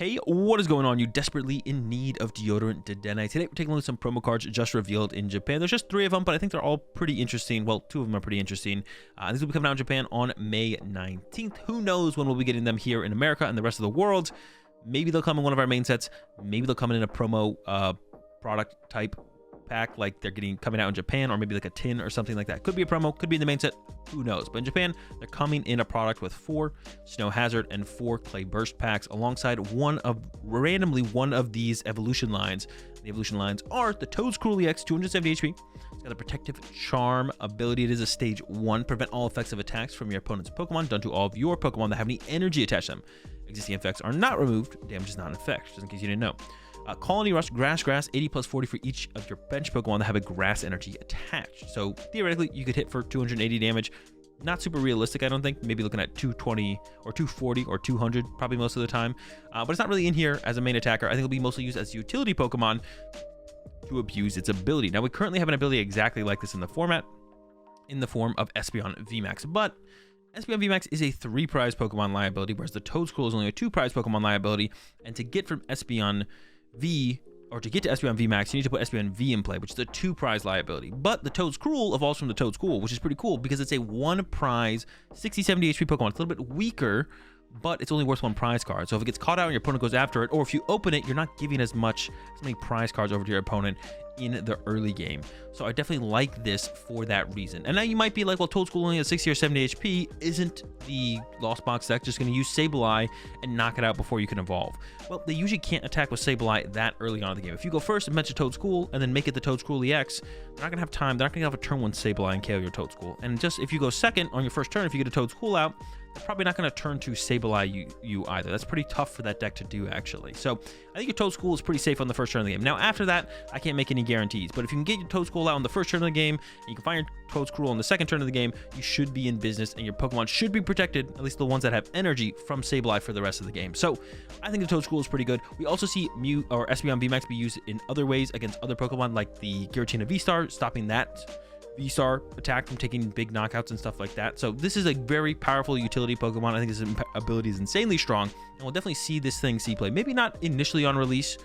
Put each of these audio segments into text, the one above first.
Hey, what is going on? You desperately in need of deodorant today. Today we're taking a look at some promo cards just revealed in Japan. There's just 3 of them, but I think they're all pretty interesting. Well, 2 of them are pretty interesting. These will be coming out in Japan on May 19th. Who knows when we'll be getting them here in America and the rest of the world. Maybe they'll come in one of our main sets. Maybe they'll come in a promo product type pack, like they're coming out in Japan, or maybe like a tin or something like that. Could be a promo, could be in the main set, who knows. But in Japan, they're coming in a product with 4 Snow Hazard and 4 Clay Burst packs alongside randomly one of these evolution lines. The evolution lines are the Toad's Cruel EX, 270 HP. It's got a Protective Charm ability. It is a stage 1. Prevent all effects of attacks from your opponent's Pokemon done to all of your Pokemon that have any energy attached to them. Existing effects are not removed. Damage is not an effect, just in case you didn't know. Colony Rush, Grass, 80 plus 40 for each of your bench Pokemon that have a grass energy attached. So theoretically, you could hit for 280 damage. Not super realistic, I don't think. Maybe looking at 220 or 240 or 200 probably most of the time. But it's not really in here as a main attacker. I think it'll be mostly used as a utility Pokemon to abuse its ability. Now, we currently have an ability exactly like this in the format, in the form of Espeon VMAX. But Espeon VMAX is a 3-prize Pokemon liability, whereas the Toedscruel is only a 2-prize Pokemon liability. And to get from Espeon V, or to get to Espeon VMAX, you need to put Espeon V in play, which is a 2-prize liability. But the Toedscruel evolves from the Toedschool, which is pretty cool because it's a 1-prize 60-70 HP Pokemon. It's a little bit weaker, but it's only worth 1 prize card. So if it gets caught out and your opponent goes after it, or if you open it, you're not giving as many prize cards over to your opponent in the early game. So I definitely like this for that reason. And now you might be like, well, Toedscruel only has 60 or 70 HP. Isn't the Lost Box deck just going to use Sableye and knock it out before you can evolve? Well, they usually can't attack with Sableye that early on in the game. If you go first and mention Toedscruel and then make it the Toedscruel EX, they're not going to have time. They're not going to have a turn 1 Sableye and KO your Toedscruel. And just if you go second on your first turn, if you get a Toedscruel out, they're probably not going to turn to Sableye you either. That's pretty tough for that deck to do, actually. So I think your Toedscruel is pretty safe on the first turn of the game. Now, after that, I can't make any guarantees. But if you can get your Toedscruel out on the first turn of the game, and you can find your Toedscruel on the second turn of the game, you should be in business, and your Pokemon should be protected, at least the ones that have energy, from Sableye for the rest of the game. So I think the Toedscruel is pretty good. We also see Mew or Espeon VMAX be used in other ways against other Pokemon, like the Giratina V-Star, stopping that V-Star attack from taking big knockouts and stuff like that. So this is a very powerful utility Pokemon. I think his ability is insanely strong, and we'll definitely see this thing see play. Maybe not initially on release,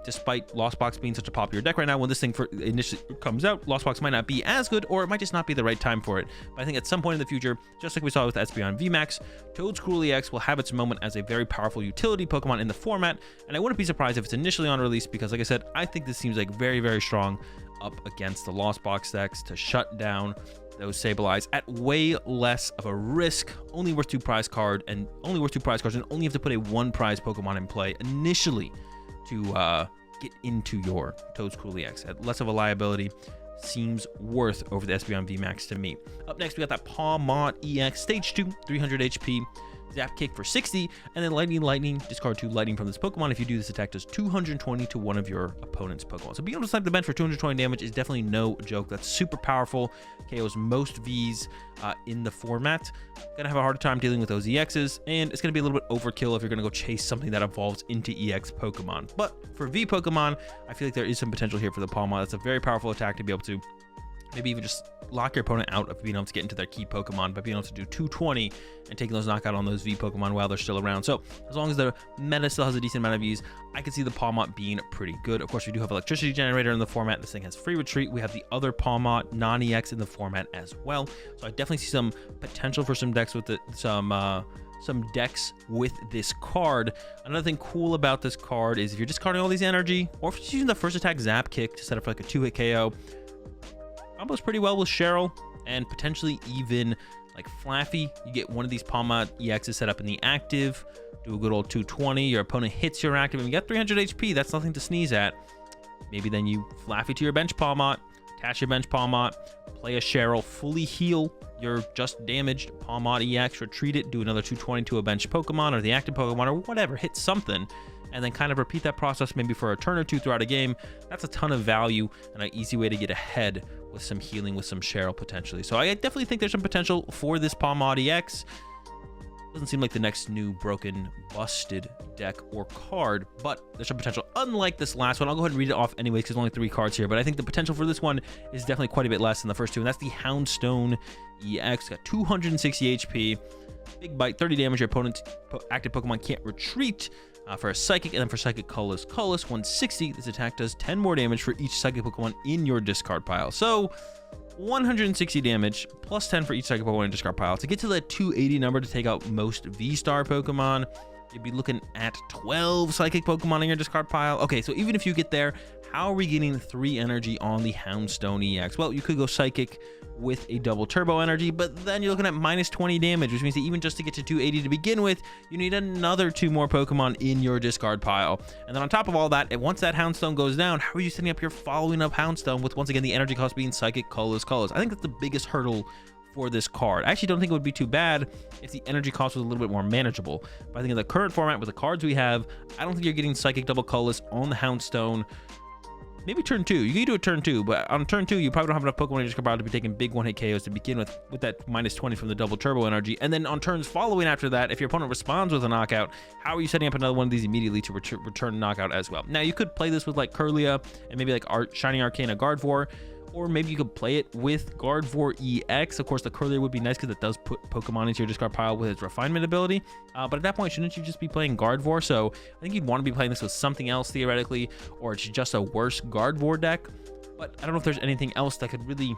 despite Lost Box being such a popular deck right now. When this thing initially comes out, Lost Box might not be as good, or it might just not be the right time for it. But I think at some point in the future, just like we saw with Espeon VMAX, Toedscruel EX will have its moment as a very powerful utility Pokemon in the format, and I wouldn't be surprised if it's initially on release, because like I said, I think this seems like very, very strong up against the Lost Box decks to shut down those Sableyes at way less of a risk. Only worth 2 prize cards, and only have to put a 1 prize Pokemon in play initially to get into your Toedscruel EX. At less of a liability seems worth over the Espeon VMAX to me. Up next, we got that Pawmot EX, stage 2, 300 HP. Zap Kick for 60, and then Lightning, discard 2 Lightning from this Pokemon. If you do this attack, does 220 to one of your opponent's Pokemon. So being able to snipe the bench for 220 damage is definitely no joke. That's super powerful. KOs most Vs in the format. Gonna have a hard time dealing with those EXs, and it's gonna be a little bit overkill if you're gonna go chase something that evolves into EX Pokemon. But for V Pokemon, I feel like there is some potential here for the Pawmot. That's a very powerful attack to be able to maybe even just lock your opponent out of being able to get into their key Pokemon by being able to do 220 and taking those knockout on those V Pokemon while they're still around. So as long as the meta still has a decent amount of Vs, I can see the Pawmot being pretty good. Of course, we do have Electricity Generator in the format. This thing has Free Retreat. We have the other Pawmot non-EX in the format as well. So I definitely see some potential for some decks with some decks with this card. Another thing cool about this card is if you're discarding all these energy, or if you're using the first attack Zap Kick to set up like a 2-hit KO, combos pretty well with Cheryl, and potentially even like Flaffy. You get one of these Pawmot EXs set up in the active, do a good old 220, your opponent hits your active, and you got 300 HP. That's nothing to sneeze at. Maybe then you Flaffy to your bench Pawmot, attach your bench Pawmot, play a Cheryl, fully heal your just damaged Pawmot EX, retreat it, do another 220 to a bench Pokemon or the active Pokemon or whatever, hit something, and then kind of repeat that process maybe for a turn or 2 throughout a game. That's a ton of value and an easy way to get ahead with some healing with some Cheryl potentially. So I definitely think there's some potential for this Pawmot EX. Doesn't seem like the next new broken, busted deck or card, but there's some potential. Unlike this last one, I'll go ahead and read it off anyways because there's only 3 cards here, but I think the potential for this one is definitely quite a bit less than the first 2, and that's the Houndstone EX. Got 260 HP. Big bite, 30 damage. Your opponent's active Pokemon can't retreat. for a Psychic, and then for Psychic Colorless 160. This attack does 10 more damage for each Psychic Pokemon in your discard pile. So 160 damage plus 10 for each Psychic Pokemon in discard pile. To get to the 280 number to take out most V-Star Pokemon, you'd be looking at 12 Psychic Pokemon in your discard pile. Okay, so even if you get there, how are we getting 3 energy on the Houndstone EX? Well, you could go Psychic with a double turbo energy, but then you're looking at minus 20 damage, which means that even just to get to 280 to begin with, you need another 2 more Pokemon in your discard pile. And then on top of all that, once that Houndstone goes down, how are you setting up your following up Houndstone with, once again, the energy cost being Psychic Colorless? I think that's the biggest hurdle for this card. I actually don't think it would be too bad if the energy cost was a little bit more manageable. But I think in the current format with the cards we have, I don't think you're getting Psychic double Colorless on the Houndstone. Maybe turn 2. You can do a turn 2, but on turn 2, you probably don't have enough Pokemon in your discard pile to be taking big one-hit KOs to begin with that minus 20 from the double turbo energy. And then on turns following after that, if your opponent responds with a knockout, how are you setting up another one of these immediately to return knockout as well? Now, you could play this with like Kirlia and maybe like Shining Arcana Gardevoir, or maybe you could play it with Gardevoir EX. Of course, the Kirlia would be nice because it does put Pokemon into your discard pile with its refinement ability. But at that point, shouldn't you just be playing Gardevoir? So I think you'd want to be playing this with something else theoretically, or it's just a worse Gardevoir deck. But I don't know if there's anything else that could really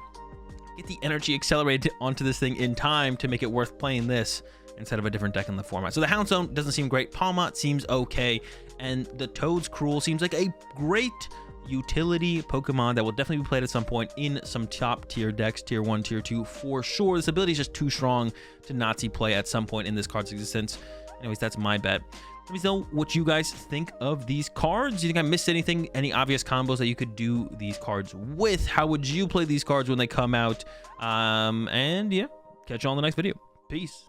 get the energy accelerated onto this thing in time to make it worth playing this instead of a different deck in the format. So the Houndstone doesn't seem great. Palmot seems okay. And the Toad's Cruel seems like a great utility Pokemon that will definitely be played at some point in some top tier decks, tier 1, tier 2 for sure. This ability is just too strong to not see play at some point in this card's existence. Anyways, that's my bet. Let me know what you guys think of these cards. Do you think I missed anything? Any obvious combos that you could do these cards with? How would you play these cards when they come out? And yeah, catch you on the next video. Peace.